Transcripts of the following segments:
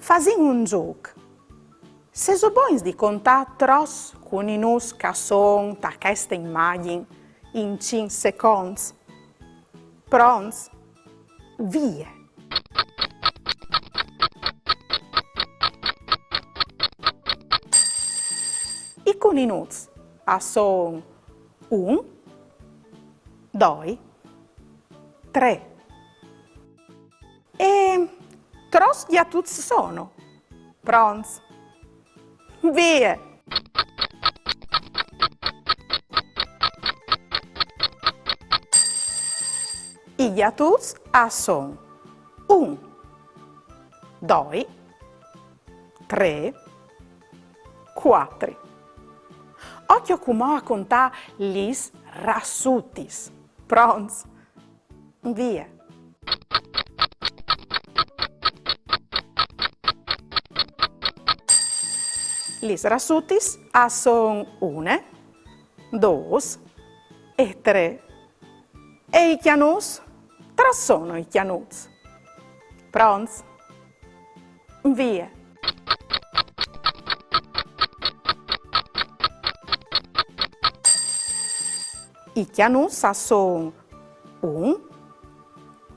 Fasin un gioco. Se so bons di contare tros con i nus che sono da questa immagine in 5 secondi. Pronti? Via! I con i nus sono 1, 2, 3. E tros di a tutti sono. Pronti? Via! I gli sono 1, 2, 3, 4. Occhio come a contare gli rassutis. Pronti? Via! Gli rassutis sono 1, 2 e 3. E i chianus? Tre sono i chianus. Pronti? Via! I chianus sono 1,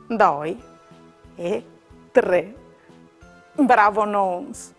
2 e 3. Bravo Nons!